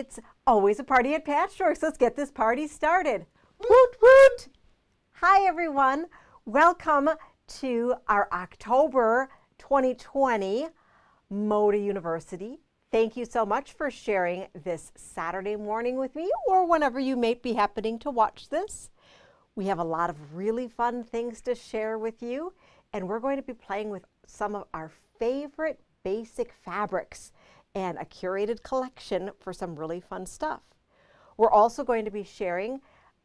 It's always a party at Patchworks. Let's get this party started. Woot woot! Hi everyone. Welcome to our October 2020 Moda University. Thank you so much for sharing this Saturday morning with me, or whenever you may be happening to watch this. We have a lot of really fun things to share with you, and we're going to be playing with some of our favorite basic fabrics and a curated collection for some really fun stuff. We're also going to be sharing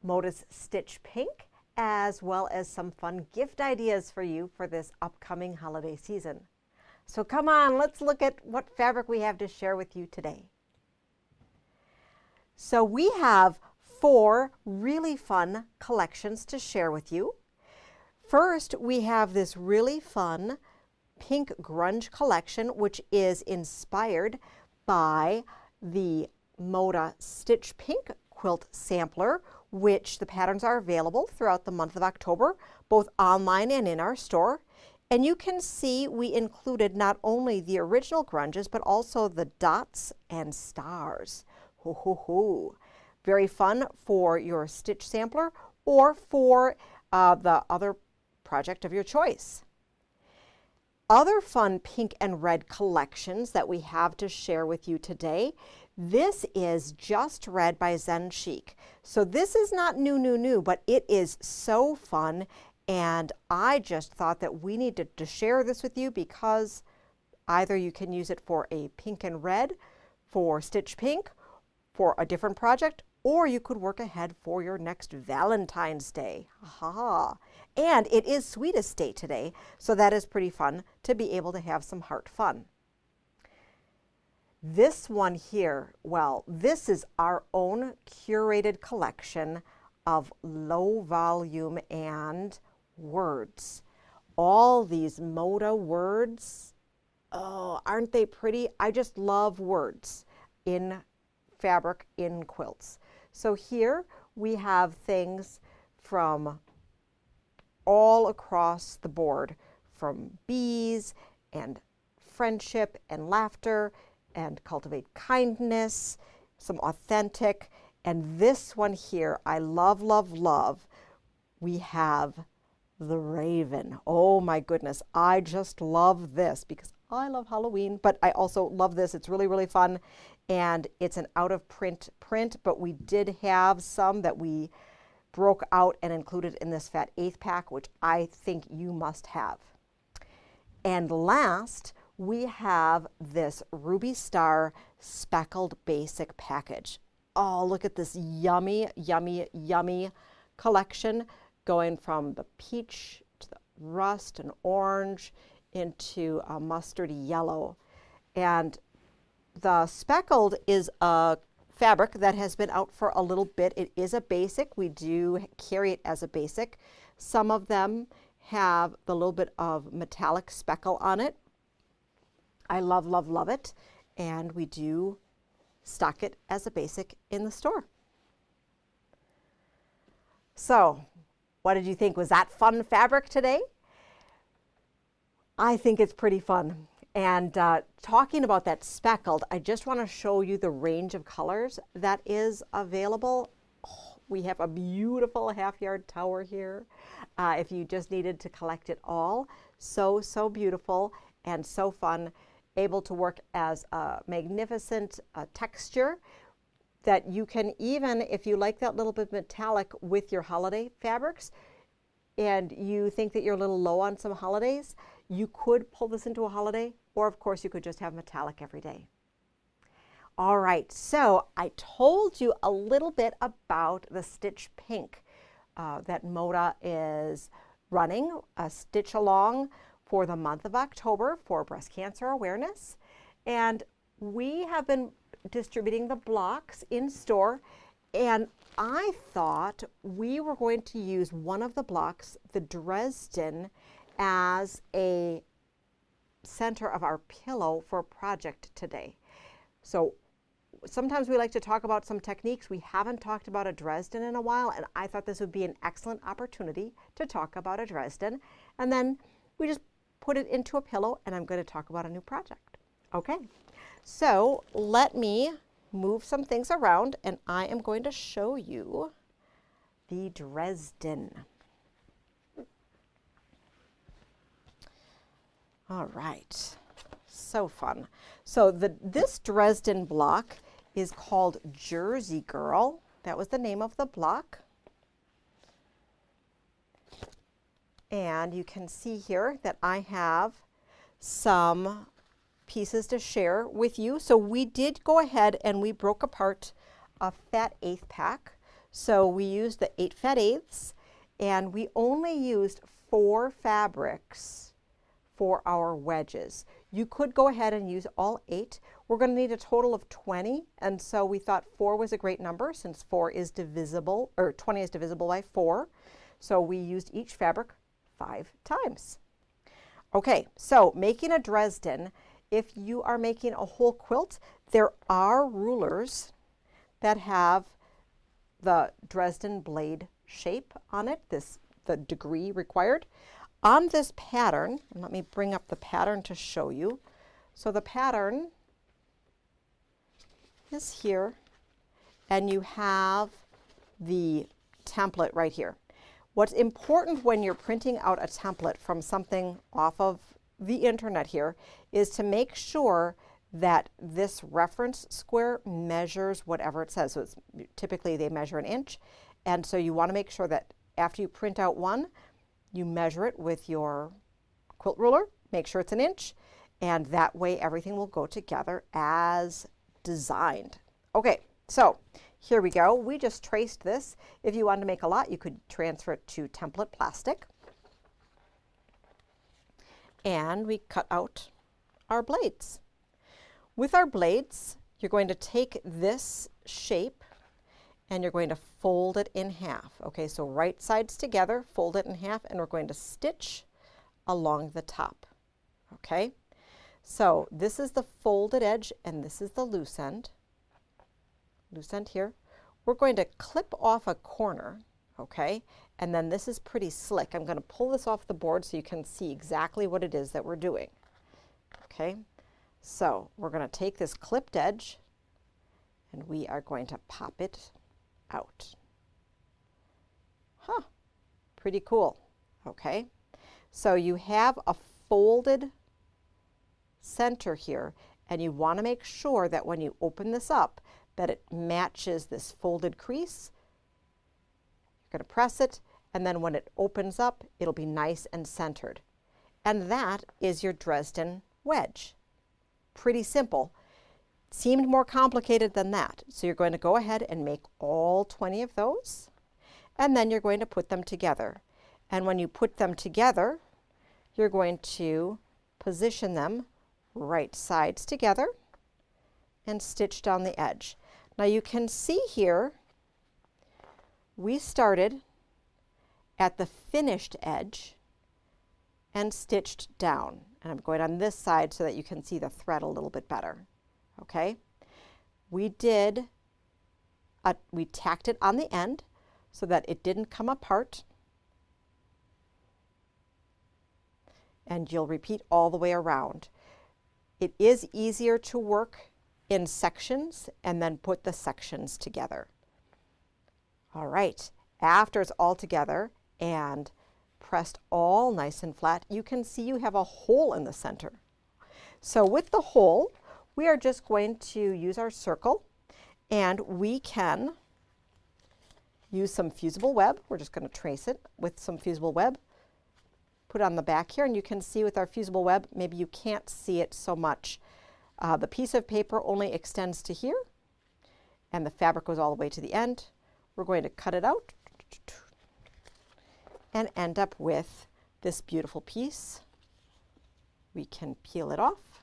Moda's Stitch Pink, as well as some fun gift ideas for you for this upcoming holiday season. So come on, let's look at what fabric we have to share with you today. So we have 4 really fun collections to share with you. First, we have this really fun pink grunge collection, which is inspired by the Moda Stitch Pink quilt sampler, which the patterns are available throughout the month of October, both online and in our store. And you can see we included not only the original grunges, but also the dots and stars. Ho, ho, ho. Very fun for your stitch sampler or for the other project of your choice. Other fun pink and red collections that we have to share with you today. This is Just Red by Zen Chic. So this is not new, but it is so fun. And I just thought that we needed to share this with you because either you can use it for a pink and red, for Stitch Pink, for a different project, or you could work ahead for your next Valentine's Day. Aha! And it is Sweetest Day today, so that is pretty fun to be able to have some heart fun. This one here, well, this is our own curated collection of low volume and words. All these Moda words, oh, aren't they pretty? I just love words in fabric in quilts. So here we have things from all across the board, from bees and friendship and laughter and cultivate kindness, some authentic, and this one here, I love, love, love. We have the Raven. Oh my goodness, I just love this because I love Halloween, but I also love this. It's really, really fun. And it's an out of print, but we did have some that we broke out and included in this Fat 8th pack, which I think you must have. And last, we have this Ruby Star Speckled Basic package. Oh, look at this yummy, yummy, yummy collection going from the peach to the rust and orange into a mustardy yellow. And the Speckled is a fabric that has been out for a little bit. It is a basic. We do carry it as a basic. Some of them have the little bit of metallic speckle on it. I love, love, love it. And we do stock it as a basic in the store. So, what did you think? Was that fun fabric today? I think it's pretty fun. And talking about that speckled, I just want to show you the range of colors that is available. Oh, we have a beautiful half-yard tower here. If you just needed to collect it all. So, so beautiful and so fun. Able to work as a magnificent texture that you can even, if you like that little bit metallic with your holiday fabrics, and you think that you're a little low on some holidays, you could pull this into a holiday, or of course you could just have metallic every day. All right, so I told you a little bit about the Stitch Pink that Moda is running, a stitch along for the month of October for breast cancer awareness. And we have been distributing the blocks in store, and I thought we were going to use one of the blocks, the Dresden, as a center of our pillow for a project today. So sometimes we like to talk about some techniques. We haven't talked about a Dresden in a while, and I thought this would be an excellent opportunity to talk about a Dresden. And then we just put it into a pillow, and I'm going to talk about a new project. Okay, so let me move some things around, and I am going to show you the Dresden. All right, so fun. So this Dresden block is called Jersey Girl. That was the name of the block. And you can see here that I have some pieces to share with you. So we did go ahead and we broke apart a fat eighth pack. So we used the 8 fat eighths, and we only used 4 fabrics for our wedges. You could go ahead and use all 8. We're going to need a total of 20, and so we thought 4 was a great number since 4 is divisible, or 20 is divisible by 4. So we used each fabric 5 times. Okay, so making a Dresden, if you are making a whole quilt, there are rulers that have the Dresden blade shape on it, the degree required. On this pattern, and let me bring up the pattern to show you. So the pattern is here, and you have the template right here. What's important when you're printing out a template from something off of the internet here is to make sure that this reference square measures whatever it says. So it's, typically they measure an inch, and so you want to make sure that after you print out one, you measure it with your quilt ruler, make sure it's an inch, and that way everything will go together as designed. Okay, so here we go. We just traced this. If you wanted to make a lot, you could transfer it to template plastic. And we cut out our blades. With our blades, you're going to take this shape and you're going to fold it in half. Okay, so right sides together, fold it in half, and we're going to stitch along the top. Okay, so this is the folded edge and this is the loose end. Loose end here. We're going to clip off a corner, okay, and then this is pretty slick. I'm going to pull this off the board so you can see exactly what it is that we're doing. Okay, so we're going to take this clipped edge and we are going to pop it out. Huh, pretty cool. Okay, so you have a folded center here, and you want to make sure that when you open this up that it matches this folded crease. You're going to press it, and then when it opens up, it'll be nice and centered. And that is your Dresden wedge. Pretty simple. Seemed more complicated than that. So you're going to go ahead and make all 20 of those, and then you're going to put them together. And when you put them together, you're going to position them right sides together and stitch down the edge. Now you can see here, we started at the finished edge and stitched down. And I'm going on this side so that you can see the thread a little bit better. Okay, we tacked it on the end so that it didn't come apart. And you'll repeat all the way around. It is easier to work in sections and then put the sections together. All right, after it's all together and pressed all nice and flat, you can see you have a hole in the center. So with the hole, we are just going to use our circle, and we can use some fusible web. We're just going to trace it with some fusible web. Put it on the back here, and you can see with our fusible web, maybe you can't see it so much. The piece of paper only extends to here, and the fabric goes all the way to the end. We're going to cut it out and end up with this beautiful piece. We can peel it off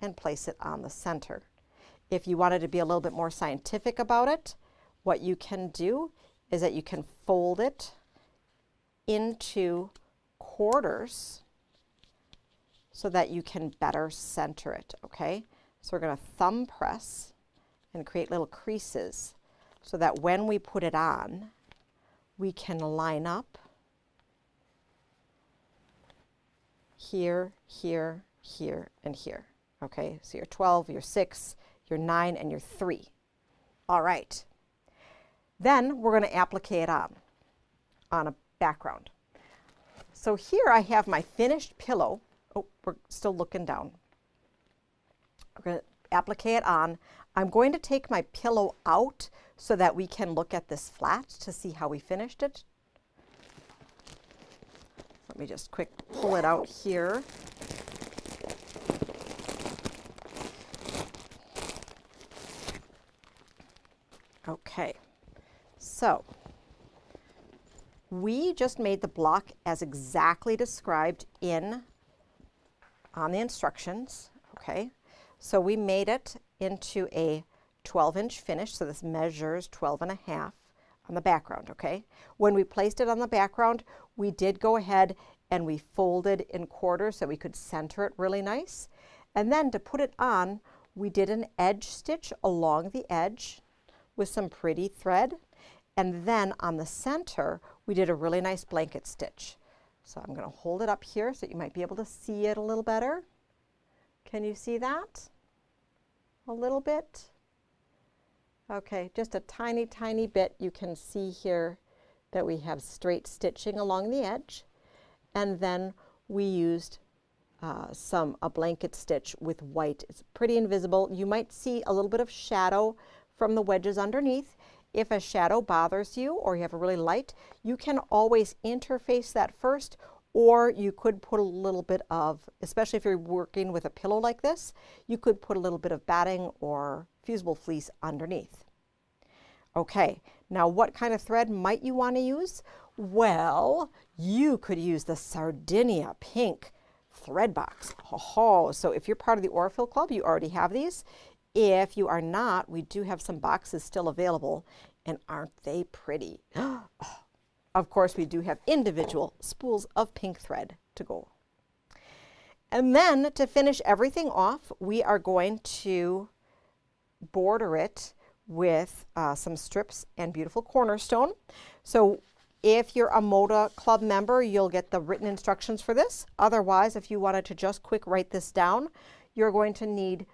and place it on the center. If you wanted to be a little bit more scientific about it, what you can do is that you can fold it into quarters so that you can better center it, okay? So we're going to thumb press and create little creases so that when we put it on, we can line up here, here, here, and here. Okay, so your 12, your 6, your 9, and your 3. All right. Then we're going to applique it on a background. So here I have my finished pillow. Oh, we're still looking down. We're going to applique it on. I'm going to take my pillow out so that we can look at this flat to see how we finished it. Let me just quick pull it out here. Okay, so we just made the block as exactly described on the instructions, okay? So we made it into a 12-inch finish, so this measures 12.5 on the background, okay? When we placed it on the background, we did go ahead and we folded in quarters so we could center it really nice. And then to put it on, we did an edge stitch along the edge with some pretty thread. And then on the center, we did a really nice blanket stitch. So I'm going to hold it up here so you might be able to see it a little better. Can you see that? A little bit? Okay, just a tiny, tiny bit. You can see here that we have straight stitching along the edge. And then we used a blanket stitch with white. It's pretty invisible. You might see a little bit of shadow from the wedges underneath. If a shadow bothers you or you have a really light, you can always interface that first, or you could put a little bit of, especially if you're working with a pillow like this, you could put a little bit of batting or fusible fleece underneath. Okay, now what kind of thread might you want to use? Well, you could use the Sardinia pink thread box. Oh, so if you're part of the Aurifil Club, you already have these. If you are not, we do have some boxes still available, and aren't they pretty? Of course, we do have individual spools of pink thread to go. And then to finish everything off, we are going to border it with some strips and beautiful cornerstone. So if you're a Moda Club member, you'll get the written instructions for this. Otherwise, if you wanted to just quick write this down, you're going to need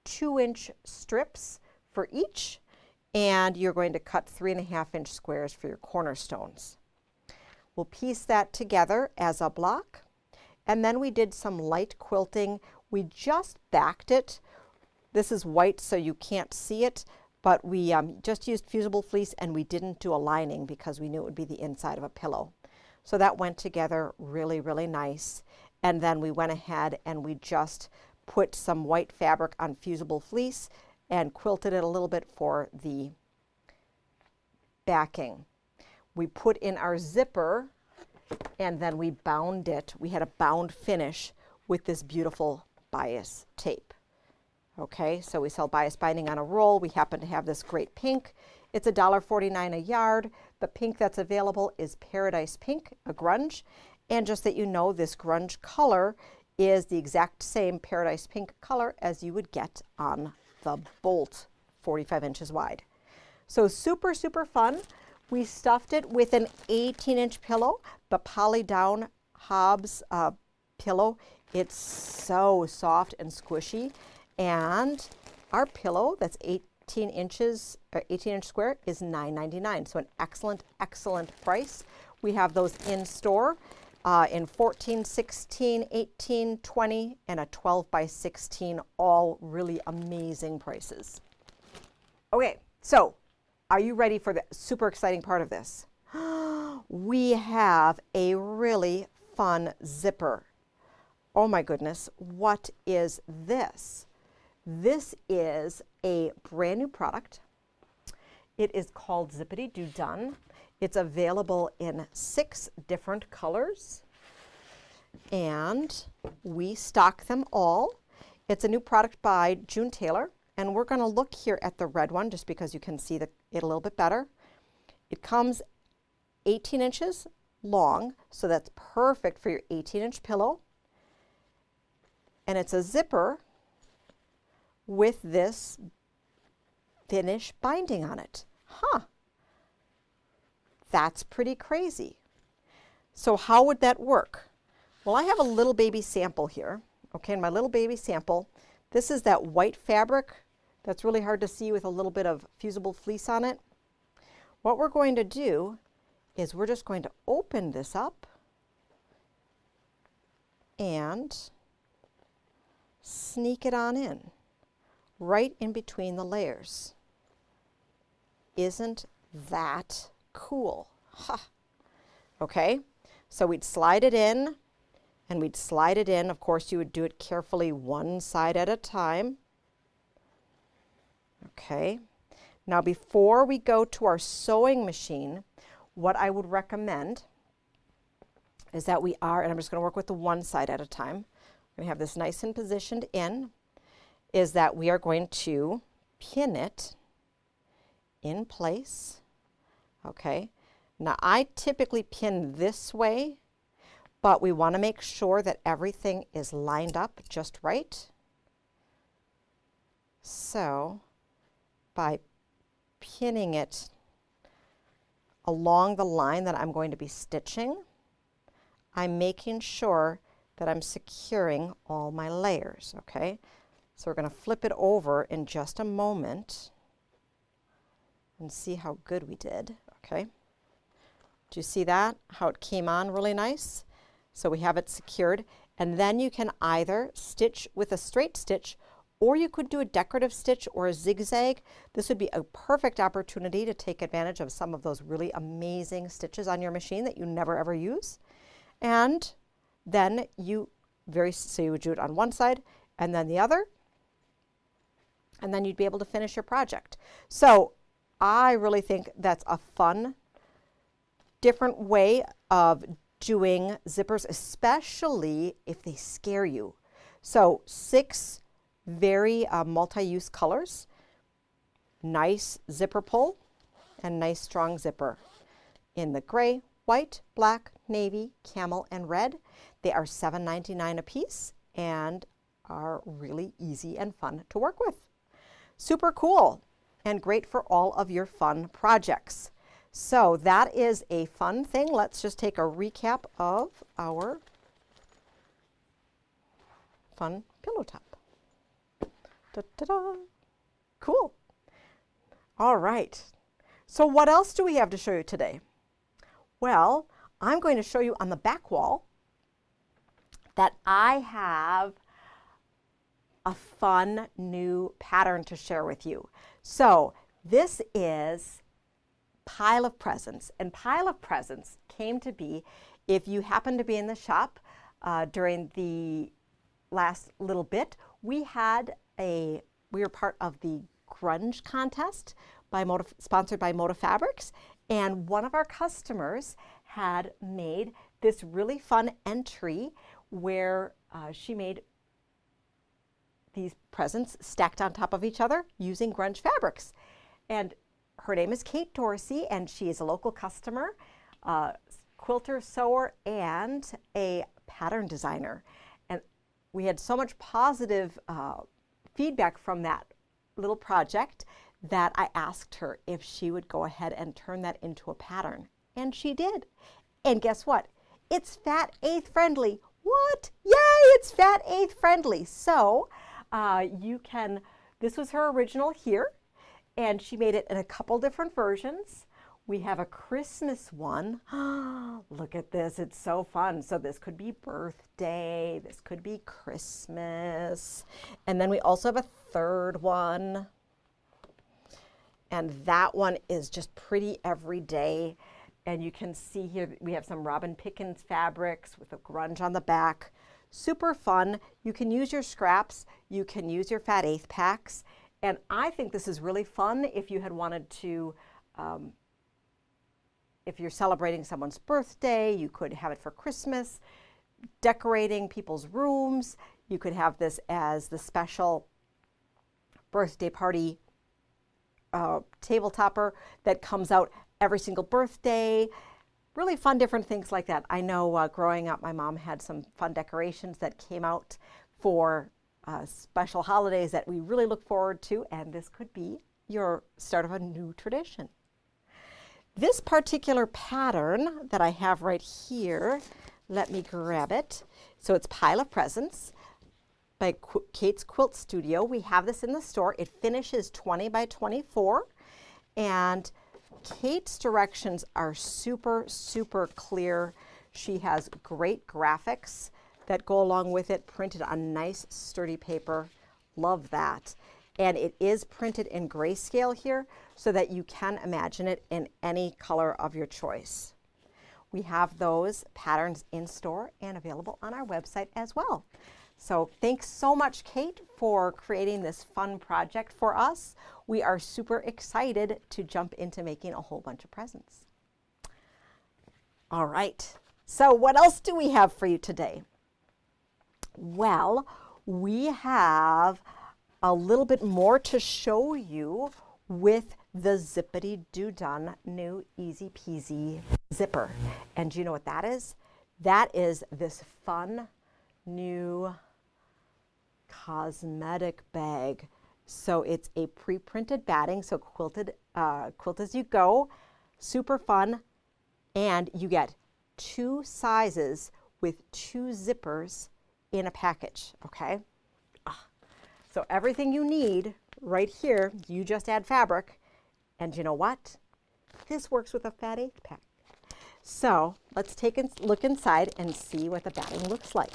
2-inch strips for each, and you're going to cut 3.5-inch squares for your cornerstones. We'll piece that together as a block, and then we did some light quilting. We just backed it. This is white so you can't see it, but we just used fusible fleece and we didn't do a lining because we knew it would be the inside of a pillow. So that went together really, really nice. And then we went ahead and we just put some white fabric on fusible fleece and quilted it a little bit for the backing. We put in our zipper and then we bound it. We had a bound finish with this beautiful bias tape. Okay, so we sell bias binding on a roll. We happen to have this great pink. It's $1.49 a yard. The pink that's available is Paradise Pink, a grunge. And just that you know, this grunge color is the exact same Paradise Pink color as you would get on the Bolt 45 inches wide. So super, super fun. We stuffed it with an 18-inch pillow, the Poly Down Hobbs pillow. It's so soft and squishy. And our pillow that's 18 inches, 18-inch square is $9.99. So an excellent, excellent price. We have those in store in 14, 16, 18, 20, and a 12 by 16, all really amazing prices. Okay, so are you ready for the super exciting part of this? We have a really fun zipper. Oh my goodness, what is this? This is a brand new product. It is called Zippity Doo Done. It's available in 6 different colors, and we stock them all. It's a new product by June Tailor, and we're going to look here at the red one just because you can see it a little bit better. It comes 18 inches long, so that's perfect for your 18-inch pillow. And it's a zipper with this finish binding on it. Huh. That's pretty crazy. So how would that work? Well, I have a little baby sample here. Okay, in my little baby sample, this is that white fabric that's really hard to see with a little bit of fusible fleece on it. What we're going to do is we're just going to open this up and sneak it on in, right in between the layers. Isn't that cool? Ha! Okay, so we'd slide it in, and we'd slide it in. Of course, you would do it carefully, one side at a time. Okay, now before we go to our sewing machine, what I would recommend is that we are, and I'm just going to work with the one side at a time. I'm going to have this nice and positioned in, is that we are going to pin it in place. Okay, now I typically pin this way, but we want to make sure that everything is lined up just right. So by pinning it along the line that I'm going to be stitching, I'm making sure that I'm securing all my layers, okay? So we're going to flip it over in just a moment and see how good we did, okay? Do you see that? How it came on really nice? So we have it secured, and then you can either stitch with a straight stitch, or you could do a decorative stitch or a zigzag. This would be a perfect opportunity to take advantage of some of those really amazing stitches on your machine that you never ever use. And then so you would do it on one side and then the other, and then you'd be able to finish your project. So I really think that's a fun, different way of doing zippers, especially if they scare you. So 6 very multi-use colors, nice zipper pull, and nice strong zipper in the gray, white, black, navy, camel, and red. They are $7.99 a piece and are really easy and fun to work with. Super cool and great for all of your fun projects. So that is a fun thing. Let's just take a recap of our fun pillow top. Da-da-da. Cool. All right. So what else do we have to show you today? Well, I'm going to show you on the back wall that I have a fun new pattern to share with you. So this is Pile of Presents, and Pile of Presents came to be if you happen to be in the shop during the last little bit. We were part of the Grunge Contest sponsored by Moda Fabrics, and one of our customers had made this really fun entry where she made these presents stacked on top of each other using grunge fabrics. And her name is Kate Dorsey, and she is a local customer, quilter, sewer, and a pattern designer. And we had so much positive feedback from that little project that I asked her if she would go ahead and turn that into a pattern. And she did. And guess what? It's Fat Eighth friendly. What? Yay, it's Fat Eighth friendly. So this was her original here, and she made it in a couple different versions. We have a Christmas one. Look at this, it's so fun. So this could be birthday, this could be Christmas. And then we also have a third one. And that one is just pretty everyday. And you can see here we have some Robin Pickens fabrics with a grunge on the back. Super fun. You can use your scraps, you can use your Fat Eighth packs. And I think this is really fun if you had wanted to, if you're celebrating someone's birthday, you could have it for Christmas, decorating people's rooms. You could have this as the special birthday party table topper that comes out every single birthday. Really fun, different things like that. I know growing up, my mom had some fun decorations that came out for special holidays that we really look forward to, and this could be your start of a new tradition. This particular pattern that I have right here, let me grab it. So it's Pile of Presents. by Kate's Quilt Studio. We have this in the store. It finishes 20 by 24, and Kate's directions are super, super clear. She has great graphics that go along with it, printed on nice sturdy paper. Love that. And it is printed in grayscale here so that you can imagine it in any color of your choice. We have those patterns in store and available on our website as well. So thanks so much, Kate, for creating this fun project for us. We are super excited to jump into making a whole bunch of presents. All right, so what else do we have for you today? Well, we have a little bit more to show you with the Zippity Doo Done new Easy Peasy zipper. And do you know what that is? That is this fun new cosmetic bag. So it's a pre-printed batting, so quilted, quilt as you go, super fun, and you get 2 sizes with 2 zippers in a package, okay? So everything you need right here, you just add fabric, and you know what? This works with a fat 8-pack. So let's take a look inside and see what the batting looks like.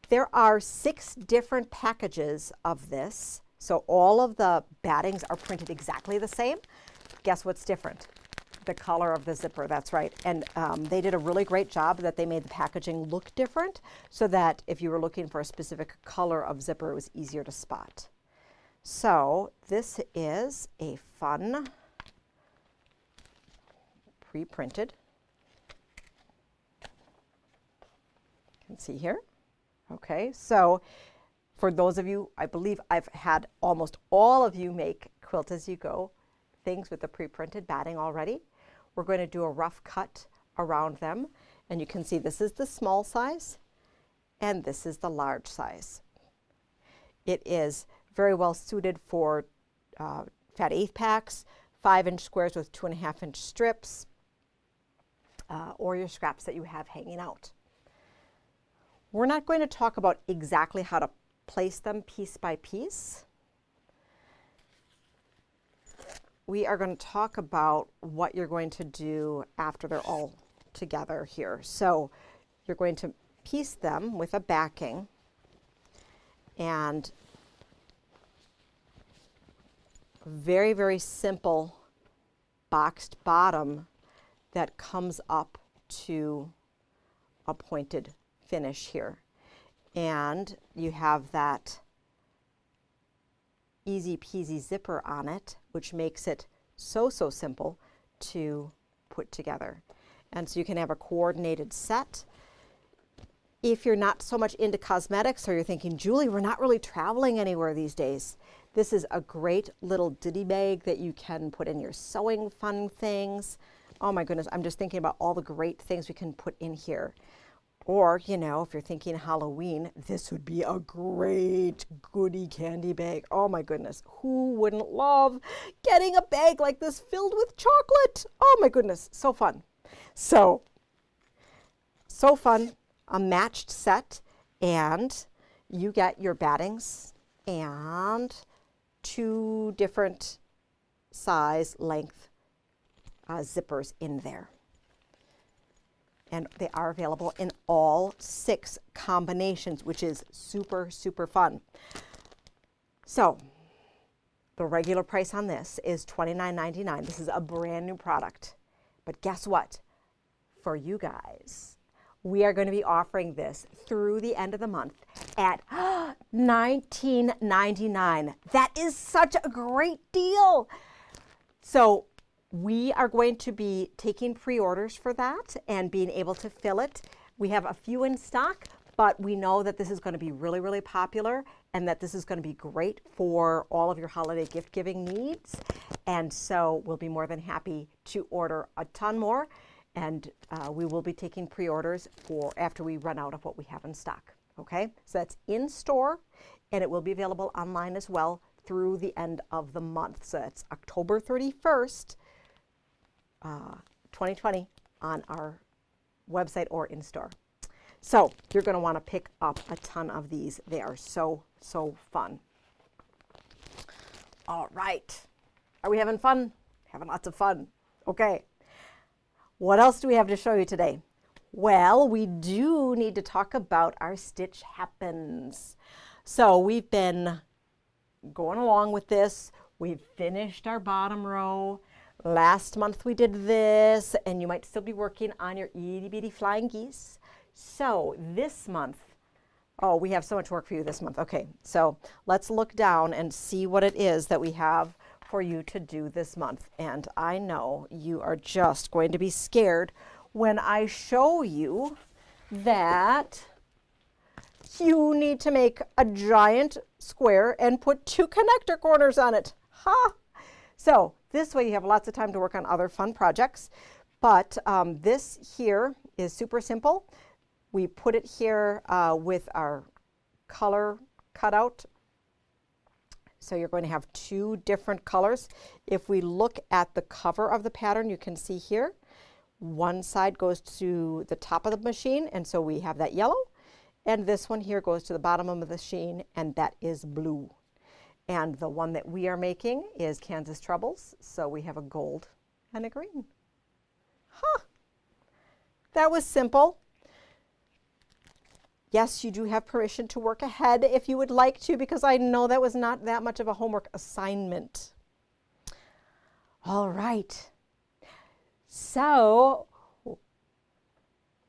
There are 6 different packages of this. So all of the battings are printed exactly the same. Guess what's different? The color of the zipper, that's right. And they did a really great job that they made the packaging look different so that if you were looking for a specific color of zipper, it was easier to spot. So this is a fun pre-printed. You can see here. Okay, so for those of you, I believe I've had almost all of you make Quilt As You Go things with the pre-printed batting already. We're going to do a rough cut around them, and you can see this is the small size and this is the large size. It is very well suited for fat 8-packs, 5-inch squares with 2.5-inch strips, or your scraps that you have hanging out. We're not going to talk about exactly how to place them piece by piece. We are going to talk about what you're going to do after they're all together here. So you're going to piece them with a backing and very, very simple boxed bottom that comes up to a pointed finish here. And you have that easy peasy zipper on it, which makes it so simple to put together. And so you can have a coordinated set. If you're not so much into cosmetics, or you're thinking, Julie, we're not really traveling anywhere these days, this is a great little ditty bag that you can put in your sewing fun things. Oh my goodness, I'm just thinking about all the great things we can put in here. Or, you know, if you're thinking Halloween, this would be a great goodie candy bag. Oh my goodness, who wouldn't love getting a bag like this filled with chocolate? Oh my goodness, so fun. So fun, a matched set, and you get your battings and 2 different size length zippers in there. And they are available in all 6 combinations, which is super fun. So the regular price on this is $29.99. This is a brand new product. But guess what? For you guys, we are going to be offering this through the end of the month at $19.99. That is such a great deal. So we are going to be taking pre-orders for that and being able to fill it. We have a few in stock, but we know that this is going to be really popular and that this is going to be great for all of your holiday gift giving needs. And so we'll be more than happy to order a ton more, and we will be taking pre-orders for after we run out of what we have in stock. Okay, so that's in store, and it will be available online as well through the end of the month. So it's October 31st. 2020 on our website or in store. So you're going to want to pick up a ton of these. They are so, so fun. All right. Are we having fun? Having lots of fun. Okay. What else do we have to show you today? Well, we do need to talk about our Stitch Happens. So we've been going along with this. We've finished our bottom row. Last month we did this, and you might still be working on your itty bitty flying geese. So this month, oh, we have so much work for you this month. Okay, so let's look down and see what it is that we have for you to do this month. And I know you are just going to be scared when I show you that you need to make a giant square and put 2 connector corners on it. Ha! So this way you have lots of time to work on other fun projects. But this here is super simple. We put it here with our color cutout. So you're going to have 2 different colors. If we look at the cover of the pattern, you can see here, one side goes to the top of the machine, and so we have that yellow. And this one here goes to the bottom of the machine, and that is blue. And the one that we are making is Kansas Troubles, so we have a gold and a green. Huh. That was simple. Yes, you do have permission to work ahead if you would like to, because I know that was not that much of a homework assignment. All right. So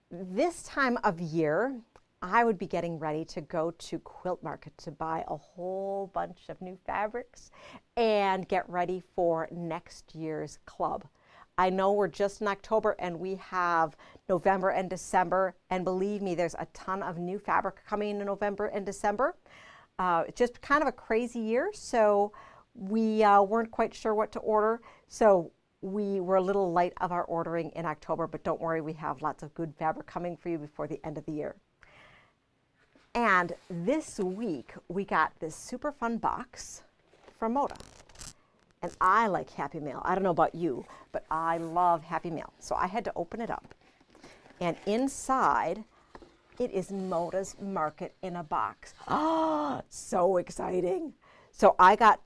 this time of year, I would be getting ready to go to Quilt Market to buy a whole bunch of new fabrics and get ready for next year's club. I know we're just in October and we have November and December, and believe me, there's a ton of new fabric coming in November and December. It's just kind of a crazy year, so we weren't quite sure what to order. So we were a little light of our ordering in October, but don't worry, we have lots of good fabric coming for you before the end of the year. And this week, we got this super fun box from Moda. And I like Happy Mail. I don't know about you, but I love Happy Mail. So I had to open it up. And inside, it is Moda's Market in a box. Oh, so exciting. So I got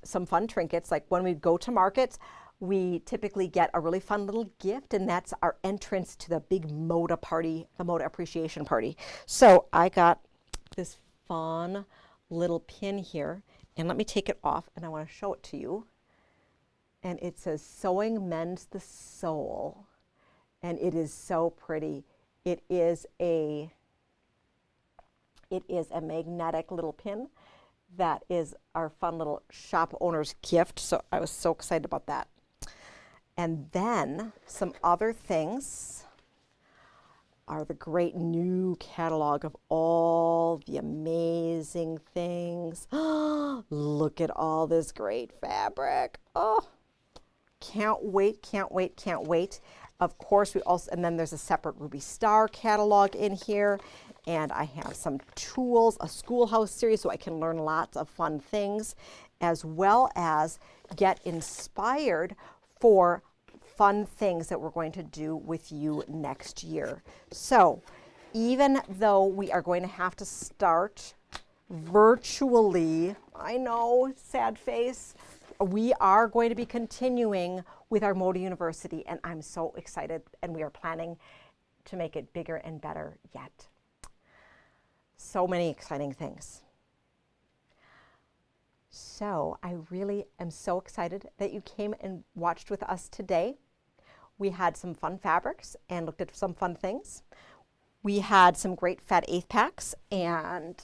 some fun trinkets. Like when we go to markets, we typically get a really fun little gift, and that's our entrance to the big Moda party, the Moda Appreciation Party. So I got this fun little pin here, and let me take it off, and I want to show it to you. And it says, "Sewing Mends the Soul," and it is so pretty. It is a magnetic little pin that is our fun little shop owner's gift. So I was so excited about that. And then some other things are the great new catalog of all the amazing things. Look at all this great fabric. Oh, can't wait, can't wait, can't wait. Of course, we also, and then there's a separate Ruby Star catalog in here. And I have some tools, a schoolhouse series, so I can learn lots of fun things, as well as get inspired for fun things that we're going to do with you next year. So even though we are going to have to start virtually, I know, sad face, we are going to be continuing with our Moda University, and I'm so excited, and we are planning to make it bigger and better yet. So many exciting things. So I really am so excited that you came and watched with us today. We had some fun fabrics and looked at some fun things. We had some great fat eighth packs and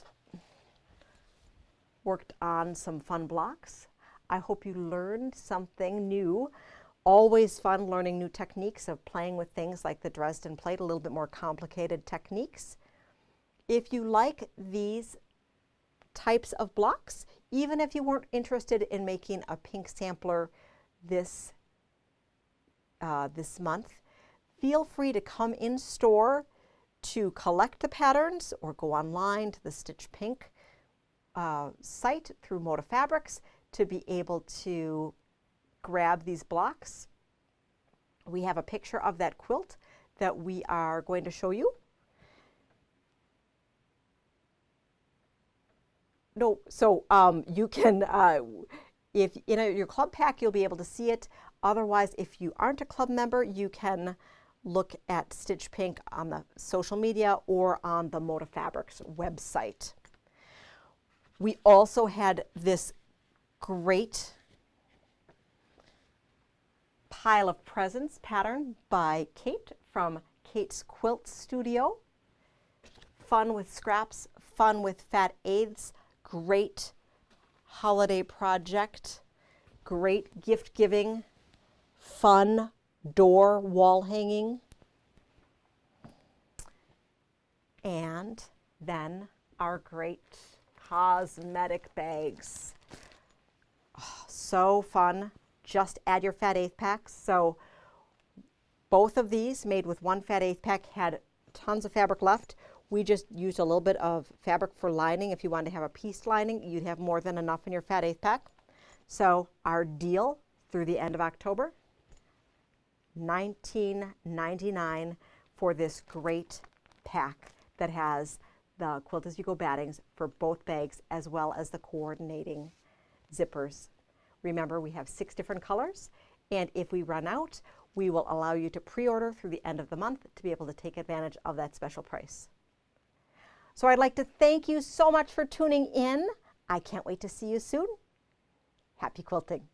worked on some fun blocks. I hope you learned something new. Always fun learning new techniques of playing with things like the Dresden plate, a little bit more complicated techniques. If you like these types of blocks, even if you weren't interested in making a pink sampler this month, feel free to come in store to collect the patterns or go online to the Stitch Pink site through Moda Fabrics to be able to grab these blocks. We have a picture of that quilt that we are going to show you. No, so you can, if in your club pack, you'll be able to see it. Otherwise, if you aren't a club member, you can look at Stitch Pink on the social media or on the Moda Fabrics website. We also had this great Pile of Presents pattern by Kate from Kate's Quilt Studio. Fun with scraps, fun with fat eighths, great holiday project, great gift giving, fun door wall hanging. And then our great cosmetic bags. Oh, so fun. Just add your fat eighth packs. So both of these made with one fat eighth pack had tons of fabric left. We just used a little bit of fabric for lining. If you wanted to have a piece lining, you'd have more than enough in your fat eighth pack. So our deal through the end of October, $19.99 for this great pack that has the Quilt As You Go battings for both bags as well as the coordinating zippers. Remember, we have 6 different colors, and if we run out, we will allow you to pre-order through the end of the month to be able to take advantage of that special price. So I'd like to thank you so much for tuning in. I can't wait to see you soon. Happy quilting.